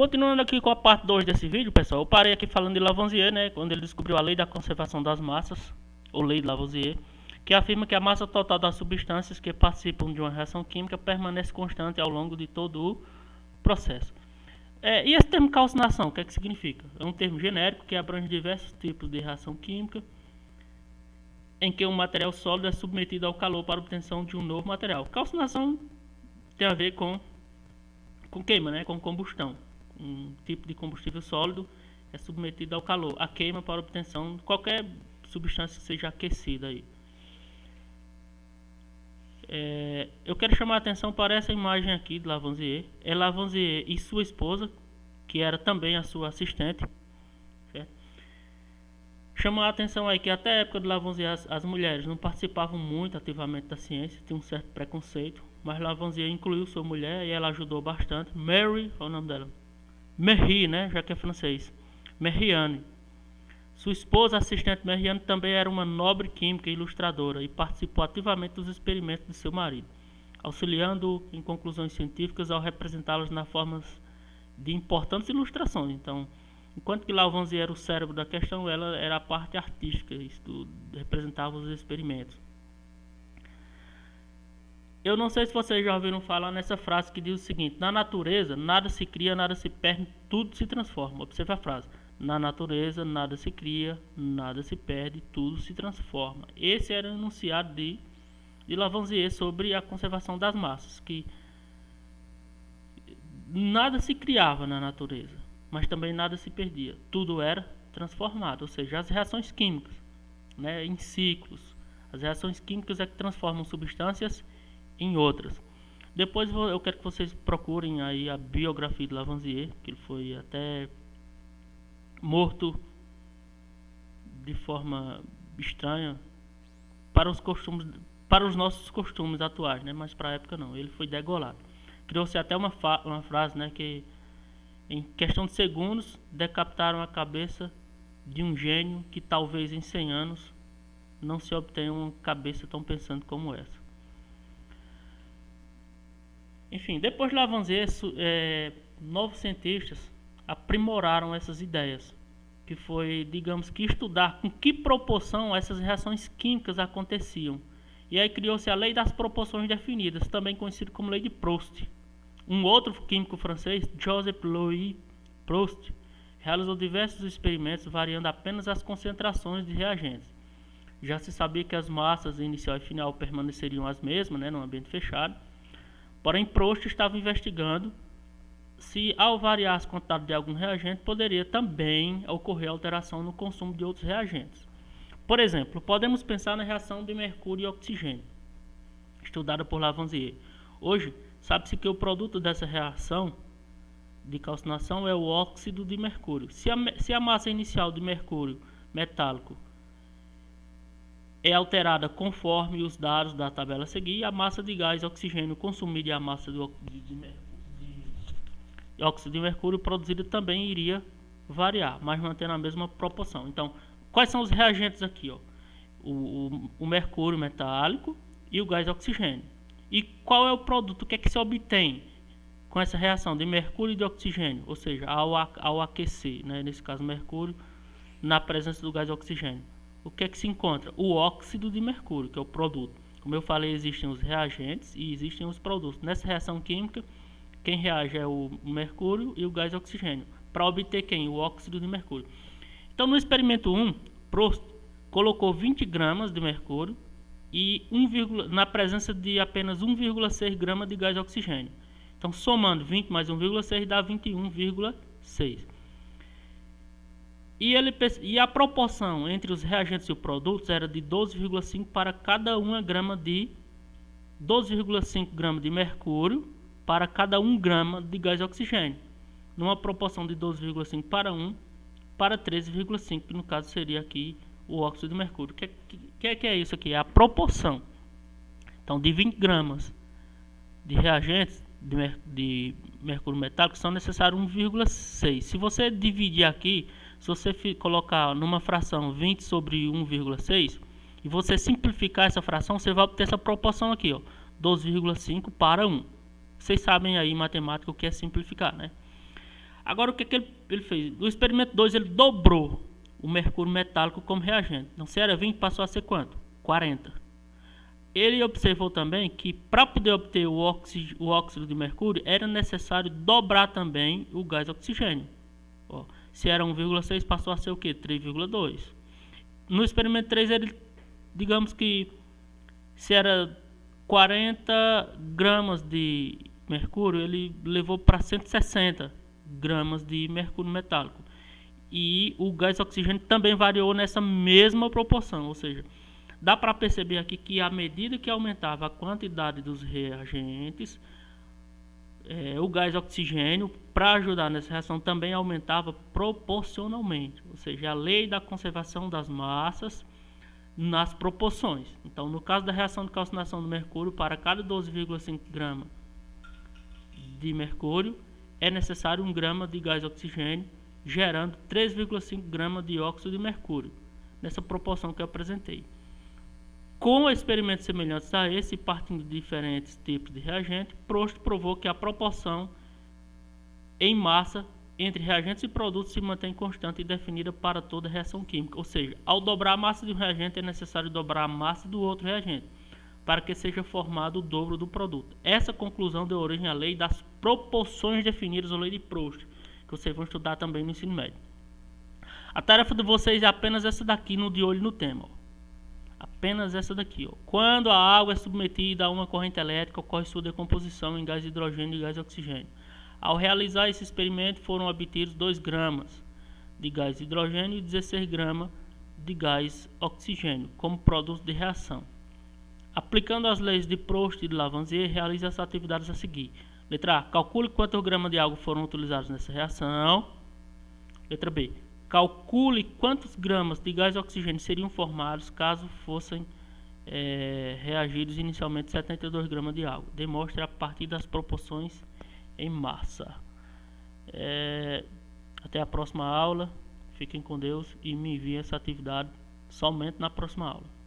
Continuando aqui com a parte 2 desse vídeo, pessoal, eu parei aqui falando de Lavoisier, né, quando ele descobriu a lei da conservação das massas, ou lei de Lavoisier, que afirma que a massa total das substâncias que participam de uma reação química permanece constante ao longo de todo o processo. E esse termo calcinação, o que é que significa? É um termo genérico que abrange diversos tipos de reação química em que um material sólido é submetido ao calor para obtenção de um novo material. Calcinação tem a ver com queima, né, com combustão. Um tipo de combustível sólido é submetido ao calor, a queima para obtenção de qualquer substância que seja aquecida aí. Eu quero chamar a atenção para essa imagem aqui de Lavoisier. É Lavoisier e sua esposa, que era também a sua assistente. Certo? Chama a atenção aí que até a época de Lavoisier as mulheres não participavam muito ativamente da ciência, tinha um certo preconceito, mas Lavoisier incluiu sua mulher e ela ajudou bastante. Mary, qual é o nome dela? Marie, né, já que é francês. Marianne. Sua esposa, assistente Marianne, também era uma nobre química e ilustradora e participou ativamente dos experimentos de seu marido, auxiliando em conclusões científicas ao representá-las na forma de importantes ilustrações. Então, enquanto que Lavoisier era o cérebro da questão, ela era a parte artística, isto representava os experimentos. Eu não sei se vocês já ouviram falar nessa frase que diz o seguinte: na natureza, nada se cria, nada se perde, tudo se transforma. Observe a frase. Na natureza, nada se cria, nada se perde, tudo se transforma. Esse era o enunciado de Lavoisier sobre a conservação das massas, que nada se criava na natureza, mas também nada se perdia. Tudo era transformado, ou seja, as reações químicas, né, em ciclos. As reações químicas é que transformam substâncias em outras. Depois eu quero que vocês procurem aí a biografia de Lavoisier, que ele foi até morto de forma estranha para os nossos costumes atuais, né? Mas para a época não, ele foi degolado. Criou-se até uma frase, né, que em questão de segundos decapitaram a cabeça de um gênio que talvez em 100 anos não se obtenha uma cabeça tão pensante como essa. Enfim, depois de Lavoisier, novos cientistas aprimoraram essas ideias, que foi, digamos que, estudar com que proporção essas reações químicas aconteciam. E aí criou-se a lei das proporções definidas, também conhecida como lei de Proust. Um outro químico francês, Joseph Louis Proust, realizou diversos experimentos variando apenas as concentrações de reagentes. Já se sabia que as massas inicial e final permaneceriam as mesmas, né, num ambiente fechado. Porém, Proust estava investigando se, ao variar as quantidades de algum reagente, poderia também ocorrer alteração no consumo de outros reagentes. Por exemplo, podemos pensar na reação de mercúrio e oxigênio, estudada por Lavoisier. Hoje, sabe-se que o produto dessa reação de calcinação é o óxido de mercúrio. Se a massa inicial de mercúrio metálico é alterada conforme os dados da tabela a seguir, a massa de gás oxigênio consumida e a massa de óxido de mercúrio produzida também iria variar, mas mantendo a mesma proporção. Então, quais são os reagentes aqui? Ó? O mercúrio metálico e o gás oxigênio. E qual é o produto? O que é que se obtém com essa reação de mercúrio e de oxigênio? Ou seja, ao aquecer, né? Nesse caso mercúrio, na presença do gás oxigênio. O que é que se encontra? O óxido de mercúrio, que é o produto. Como eu falei, existem os reagentes e existem os produtos. Nessa reação química, quem reage é o mercúrio e o gás oxigênio. Para obter quem? O óxido de mercúrio. Então, no experimento 1, Proust colocou 20 gramas de mercúrio e na presença de apenas 1,6 grama de gás oxigênio. Então, somando 20 mais 1,6 dá 21,6. E a proporção entre os reagentes e os produtos era de 12,5 para cada 1 grama de 12,5 gramas de mercúrio para cada 1 grama de gás oxigênio, numa proporção de 12,5 para 1 para 13,5, que no caso seria aqui o óxido de mercúrio. O que é isso aqui? É a proporção. Então, de 20 gramas de reagentes de mercúrio metálico são necessários 1,6. Se você dividir aqui, se você colocar numa fração 20 sobre 1,6 e você simplificar essa fração, você vai obter essa proporção aqui, ó, 12,5 para 1. Vocês sabem aí em matemática o que é simplificar, né? Agora o que ele fez? No experimento 2 ele dobrou o mercúrio metálico como reagente. Então se era 20 passou a ser quanto? 40. Ele observou também que para poder obter o óxido de mercúrio era necessário dobrar também o gás oxigênio. Ó, se era 1,6 passou a ser o que? 3,2. No experimento 3 ele, digamos que se era 40 gramas de mercúrio, ele levou para 160 gramas de mercúrio metálico. E o gás oxigênio também variou nessa mesma proporção, ou seja, dá para perceber aqui que à medida que aumentava a quantidade dos reagentes, o gás oxigênio, para ajudar nessa reação, também aumentava proporcionalmente. Ou seja, a lei da conservação das massas nas proporções. Então, no caso da reação de calcinação do mercúrio, para cada 12,5 gramas de mercúrio, é necessário 1 grama de gás oxigênio, gerando 3,5 gramas de óxido de mercúrio, nessa proporção que eu apresentei. Com experimentos semelhantes a esse, partindo de diferentes tipos de reagente, Prost provou que a proporção em massa entre reagentes e produtos se mantém constante e definida para toda reação química. Ou seja, ao dobrar a massa de um reagente é necessário dobrar a massa do outro reagente, para que seja formado o dobro do produto. Essa conclusão deu origem à lei das proporções definidas, a lei de Prost, que vocês vão estudar também no ensino médio. A tarefa de vocês é apenas essa daqui, no de olho no tema. Apenas essa daqui. Quando a água é submetida a uma corrente elétrica, ocorre sua decomposição em gás hidrogênio e gás oxigênio. Ao realizar esse experimento, foram obtidos 2 gramas de gás hidrogênio e 16 gramas de gás oxigênio como produto de reação. Aplicando as leis de Prost e de Lavoisier, realize as atividades a seguir. Letra A. Calcule quantos gramas de água foram utilizados nessa reação. Letra B. Calcule quantos gramas de gás oxigênio seriam formados caso fossem reagidos inicialmente 72 gramas de água. Demonstre a partir das proporções em massa. Até a próxima aula. Fiquem com Deus e me enviem essa atividade somente na próxima aula.